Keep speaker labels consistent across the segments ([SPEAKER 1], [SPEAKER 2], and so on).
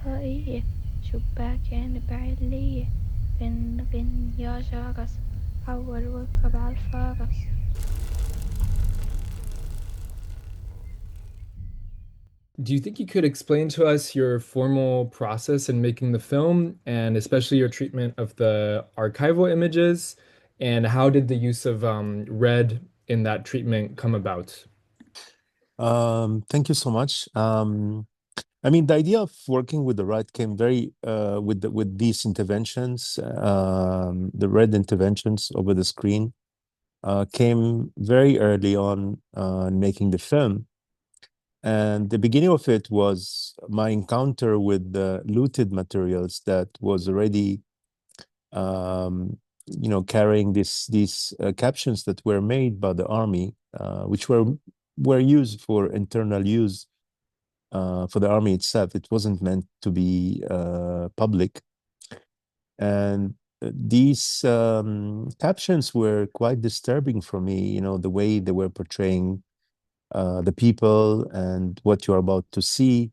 [SPEAKER 1] طائية شباكين بعلية غن يا جرس أول واركب عالفرس.
[SPEAKER 2] Do you think you could explain to us your formal process in making the film and especially your treatment of the archival images? And how did the use of red in that treatment come about?
[SPEAKER 3] Thank you so much. I mean, the idea of working with the right came very with these interventions, the red interventions over the screen, came very early on in making the film. And the beginning of it was my encounter with the looted materials that was already, carrying these captions that were made by the army, which were used for internal use for the army itself. It wasn't meant to be public. And these captions were quite disturbing for me, the way they were portraying the people and what you're about to see.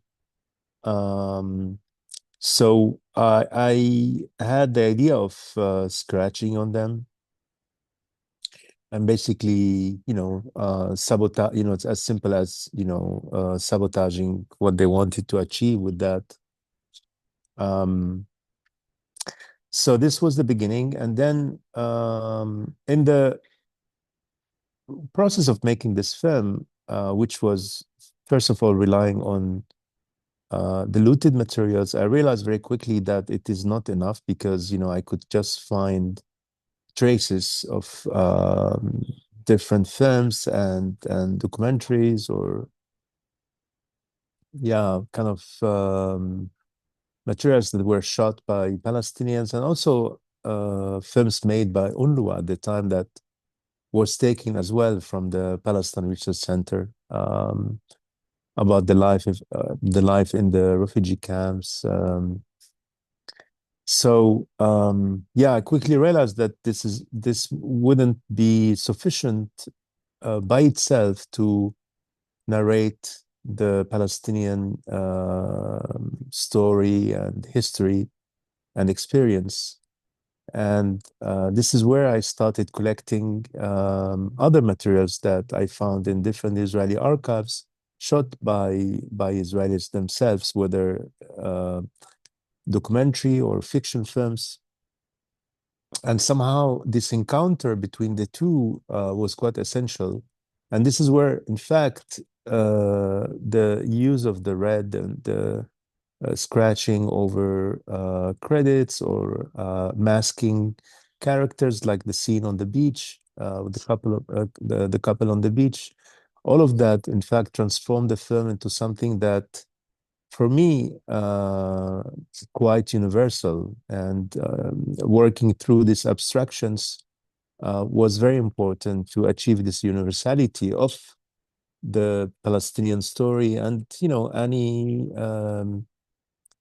[SPEAKER 3] So I had the idea of scratching on them and basically, sabotage, it's as simple as, sabotaging what they wanted to achieve with that. So this was the beginning. And then in the process of making this film, which was, first of all, relying on the looted materials, I realized very quickly that it is not enough because, I could just find traces of different films and documentaries or, kind of materials that were shot by Palestinians and also films made by UNRWA at the time that was taken as well from the Palestine Research Center about the life in the refugee camps. I quickly realized that this wouldn't be sufficient by itself to narrate the Palestinian story and history and experience. And this is where I started collecting other materials that I found in different Israeli archives shot by Israelis themselves, whether documentary or fiction films. And somehow this encounter between the two was quite essential. And this is where, in fact, the use of the red and the scratching over credits or masking characters, like the scene on the beach with the couple on the beach, all of that, in fact, transformed the film into something that, for me, quite universal. And working through these abstractions was very important to achieve this universality of the Palestinian story and, any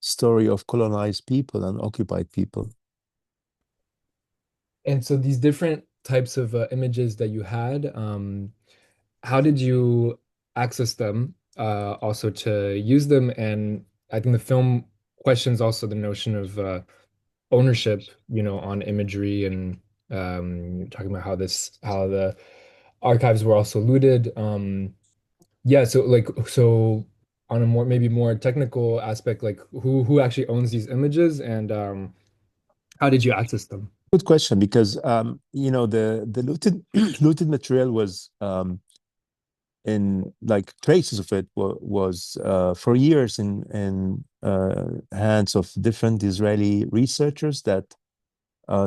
[SPEAKER 3] story of colonized people and occupied people.
[SPEAKER 2] And so these different types of images that you had, how did you access them, also to use them? And I think the film questions also the notion of ownership, on imagery and talking about how the archives were also looted. Yeah, so on a maybe more technical aspect, like who actually owns these images and how did you access them?
[SPEAKER 3] Good question, because the looted looted material was in, like, traces of it was for years in hands of different Israeli researchers that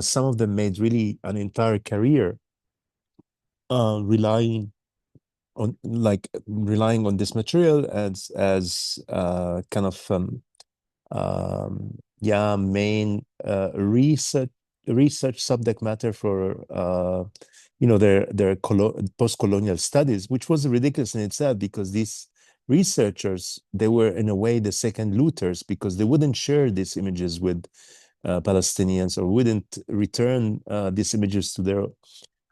[SPEAKER 3] some of them made really an entire career relying on this material as kind of main research subject matter for their post-colonial studies, which was ridiculous in itself, because these researchers, they were in a way the second looters, because they wouldn't share these images with Palestinians, or wouldn't return these images to their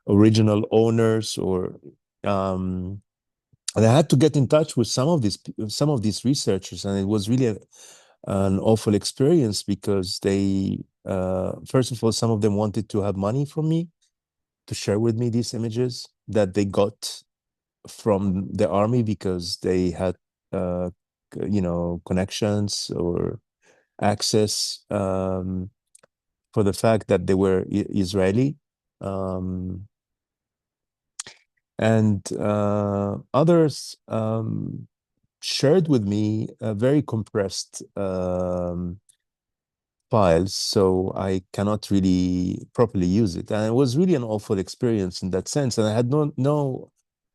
[SPEAKER 3] original owners, or And I had to get in touch with some of these researchers, and it was really an awful experience because they, first of all, some of them wanted to have money from me to share with me these images that they got from the army because they had, connections or access, for the fact that they were Israeli. And others shared with me very compressed files, so I cannot really properly use it. And it was really an awful experience in that sense. And I had no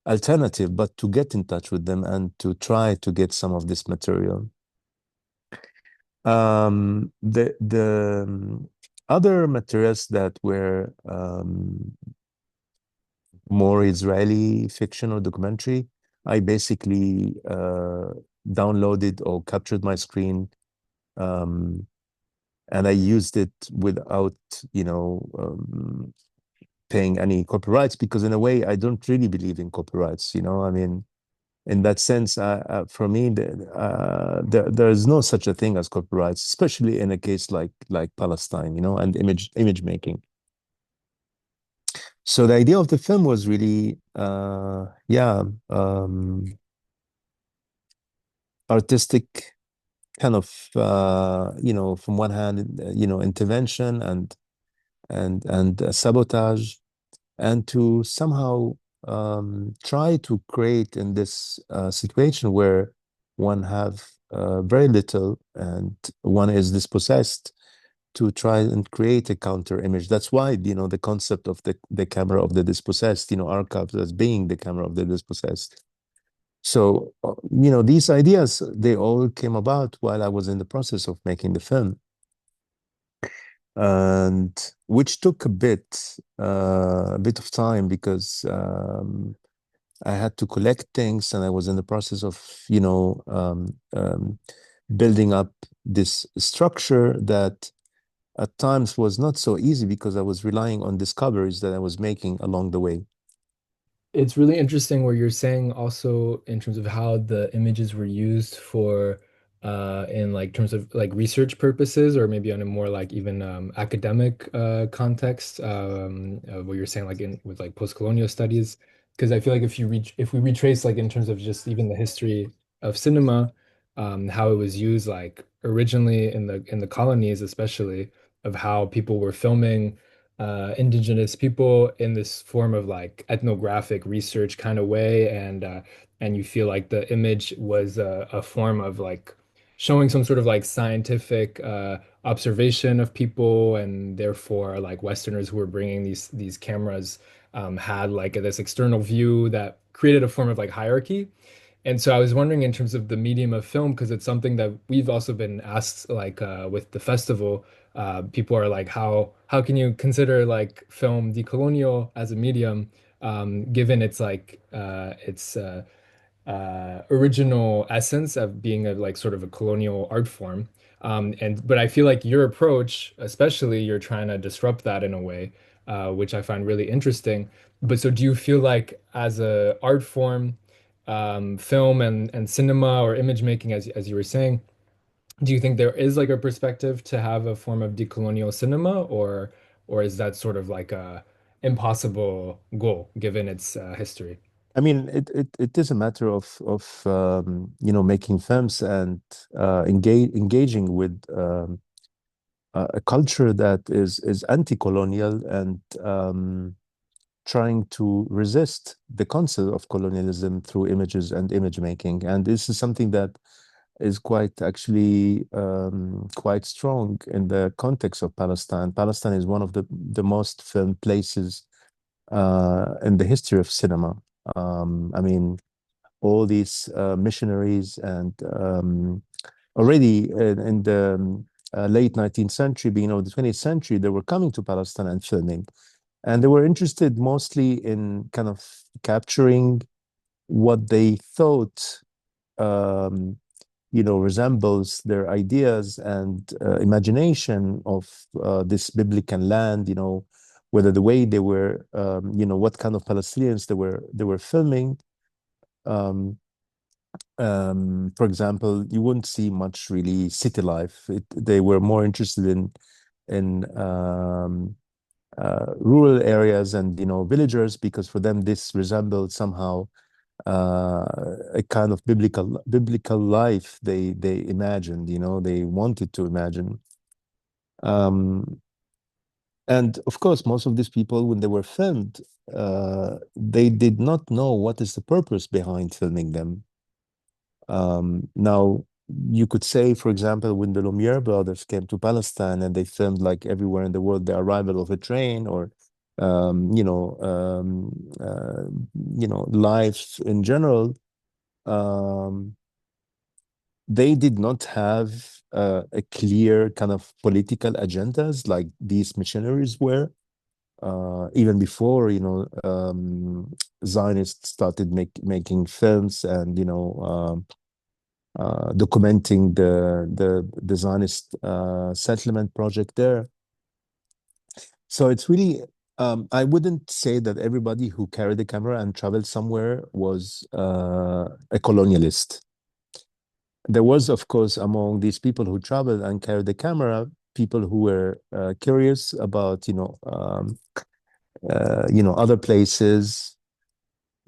[SPEAKER 3] alternative but to get in touch with them and to try to get some of this material. The other materials that were more Israeli fiction or documentary, I basically downloaded or captured my screen, and I used it without, paying any copyrights, because in a way I don't really believe in copyrights. I mean, in that sense, for me, there is no such a thing as copyrights, especially in a case like Palestine, and image making. So the idea of the film was really, artistic, kind of, from one hand, intervention and sabotage, and to somehow try to create in this situation where one have very little and one is dispossessed, to try and create a counter image. That's why, the concept of the camera of the dispossessed, archives as being the camera of the dispossessed. So, these ideas, they all came about while I was in the process of making the film, and which took a bit of time because I had to collect things, and I was in the process of, building up this structure that at times was not so easy because I was relying on discoveries that I was making along the way.
[SPEAKER 2] It's really interesting where you're saying also in terms of how the images were used for in like terms of like research purposes, or maybe on a more like even academic context, what you're saying like in with like post-colonial studies. Because I feel like if we retrace like in terms of just even the history of cinema, how it was used like originally in the colonies, especially of how people were filming indigenous people in this form of like ethnographic research kind of way, and you feel like the image was a form of like showing some sort of like scientific observation of people, and therefore like Westerners who were bringing these cameras had like this external view that created a form of like hierarchy. And so I was wondering in terms of the medium of film, because it's something that we've also been asked like with the festival, people are like, how can you consider like film decolonial as a medium, given its like original essence of being a like sort of a colonial art form. And but I feel like your approach, especially, you're trying to disrupt that in a way, which I find really interesting. But so do you feel like as a art form, film and cinema or image making, as you were saying, do you think there is like a perspective to have a form of decolonial cinema, or is that sort of like a impossible goal given its history?
[SPEAKER 3] I mean, it is a matter of making films and engaging with a culture that is anti-colonial and trying to resist the concept of colonialism through images and image making. And this is something that is quite actually quite strong in the context of Palestine. Palestine is one of the most filmed places in the history of cinema. I mean, all these missionaries and already in the late 19th century, beginning of the 20th century, they were coming to Palestine and filming. And they were interested mostly in kind of capturing what they thought, resembles their ideas and imagination of this biblical land, whether the way they were, what kind of Palestinians they were filming for example, you wouldn't see much really city life. They were more interested in rural areas and villagers, because for them this resembled somehow a kind of biblical life they imagined, they wanted to imagine. And of course, most of these people, when they were filmed, they did not know what is the purpose behind filming them. Now, you could say, for example, when the Lumiere brothers came to Palestine and they filmed like everywhere in the world the arrival of a train, or life in general, they did not have a clear kind of political agendas like these missionaries were. Even before, Zionists started making films and, documenting the Zionist settlement project there. So it's really, I wouldn't say that everybody who carried a camera and traveled somewhere was a colonialist. There was, of course, among these people who traveled and carried the camera, people who were curious about, other places.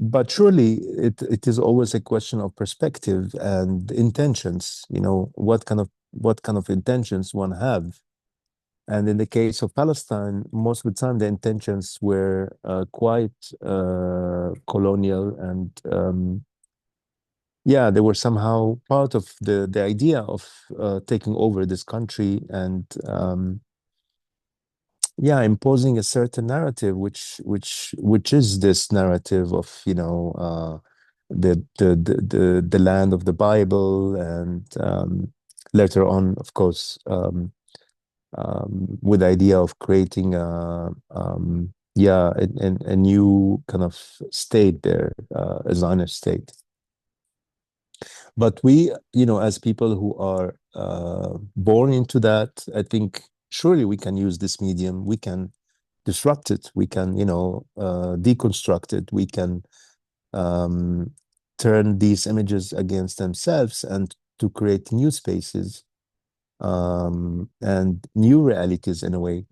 [SPEAKER 3] But surely it is always a question of perspective and intentions, what kind of intentions one have. And in the case of Palestine, most of the time the intentions were quite colonial, and they were somehow part of the idea of taking over this country and imposing a certain narrative, which is this narrative of the land of the Bible, and later on, of course, with the idea of creating a new kind of state there, a Zionist state. But we, as people who are born into that, I think surely we can use this medium. We can disrupt it. We can, deconstruct it. We can turn these images against themselves and to create new spaces and new realities in a way.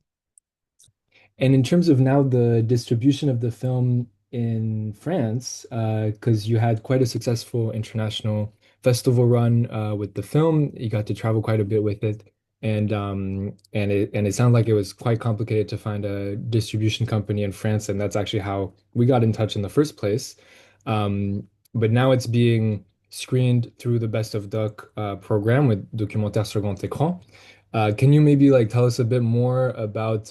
[SPEAKER 2] And in terms of now the distribution of the film in France, because you had quite a successful international festival run with the film, you got to travel quite a bit with it, and it sounded like it was quite complicated to find a distribution company in France, and that's actually how we got in touch in the first place. But now it's being screened through the Best of Doc program with Documentaire sur Grand Écran. Can you maybe like tell us a bit more about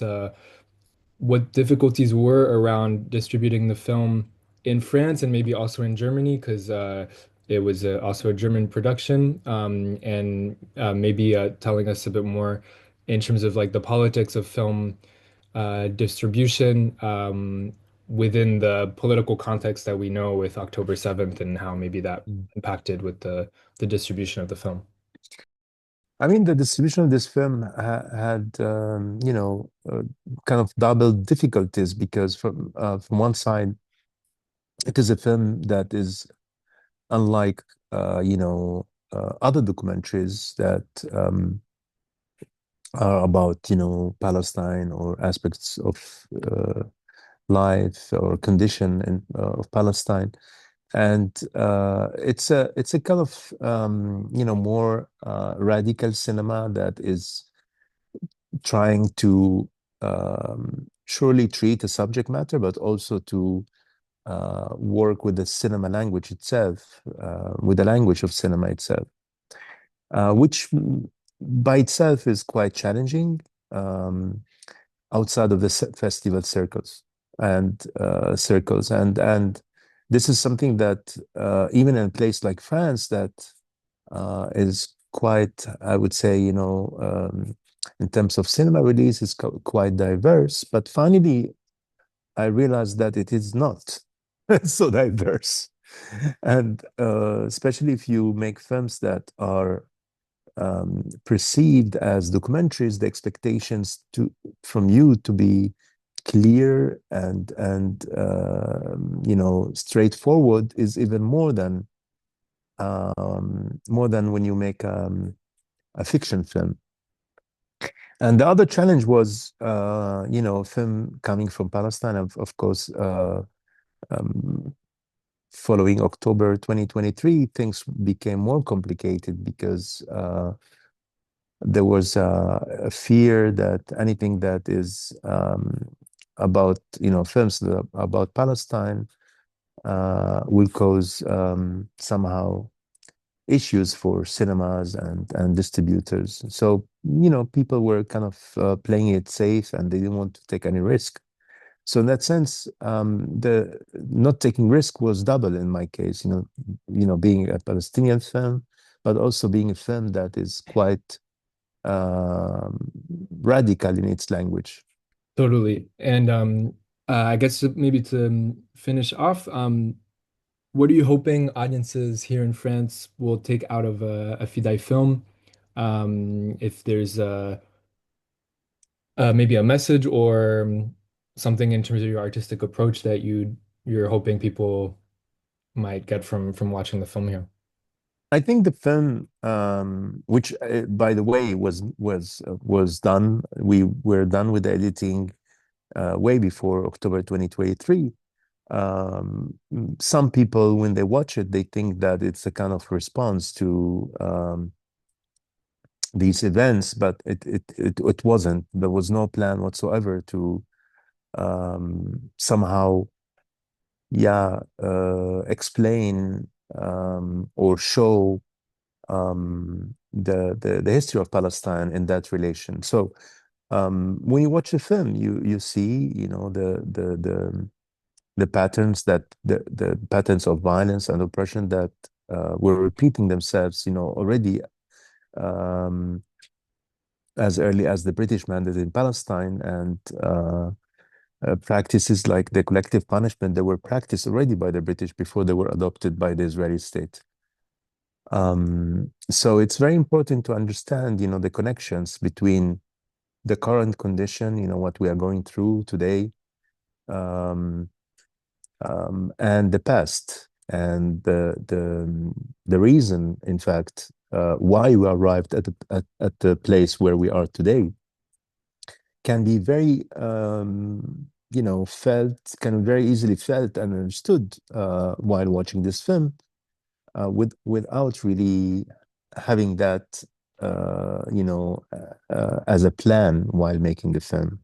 [SPEAKER 2] what difficulties were around distributing the film in France and maybe also in Germany, because it was also a German production, and maybe telling us a bit more in terms of like the politics of film distribution within the political context that we know with October 7th, and how maybe that impacted with the distribution of the film.
[SPEAKER 3] I mean, the distribution of this film had, kind of double difficulties, because from one side, it is a film that is unlike, other documentaries that are about, Palestine or aspects of life or condition of Palestine. And it's a kind of more radical cinema that is trying to surely treat a subject matter, but also to work with the cinema language itself, with the language of cinema itself, which by itself is quite challenging outside of the festival circles. And this is something that even in a place like France that is quite, I would say, in terms of cinema release, is quite diverse. But finally, I realized that it is not so diverse. And especially if you make films that are perceived as documentaries, the expectations from you to be clear and you know, straightforward is even more than when you make a fiction film. And the other challenge was, you know, film coming from Palestine, of course, following October 2023, things became more complicated because there was a fear that anything that is about, you know, films about Palestine will cause somehow issues for cinemas and distributors. So, you know, people were kind of playing it safe and they didn't want to take any risk. So in that sense, the not taking risk was double in my case, you know, being a Palestinian film, but also being a film that is quite radical in its language.
[SPEAKER 2] Totally. And I guess maybe to finish off, what are you hoping audiences here in France will take out of a FIDAI film? If there's maybe a message or something in terms of your artistic approach that you're hoping people might get from watching the film here.
[SPEAKER 3] I think the film, which by the way was done, we were done with the editing way before October 2023. Some people, when they watch it, they think that it's a kind of response to these events, but it wasn't. There was no plan whatsoever to somehow, yeah, explain or show the history of Palestine in that relation. So when you watch the film, you see, you know, the patterns the patterns of violence and oppression that were repeating themselves, you know, already as early as the British mandate in Palestine, and practices like the collective punishment that were practiced already by the British before they were adopted by the Israeli state. So it's very important to understand, you know, the connections between the current condition, you know, what we are going through today, and the past, and the reason, in fact, why we arrived at the place where we are today can be very, you know, can be very easily felt and understood while watching this film, without really having that, you know, as a plan while making the film.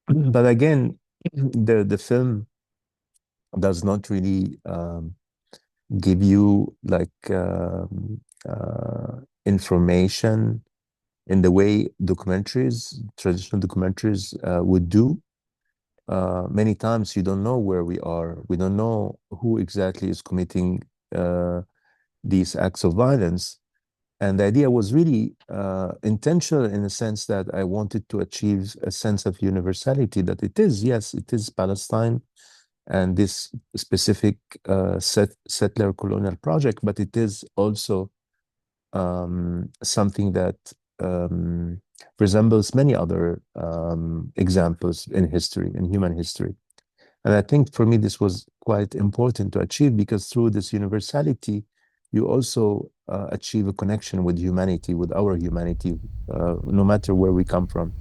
[SPEAKER 3] But again, the film does not really give you like information in the way traditional documentaries would do. Many times you don't know where we are. We don't know who exactly is committing these acts of violence. And the idea was really intentional in the sense that I wanted to achieve a sense of universality, that it is, yes, it is Palestine and this specific settler colonial project, but it is also something that resembles many other examples in history, in human history. And I think for me, this was quite important to achieve, because through this universality, you also achieve a connection with humanity, with our humanity, no matter where we come from.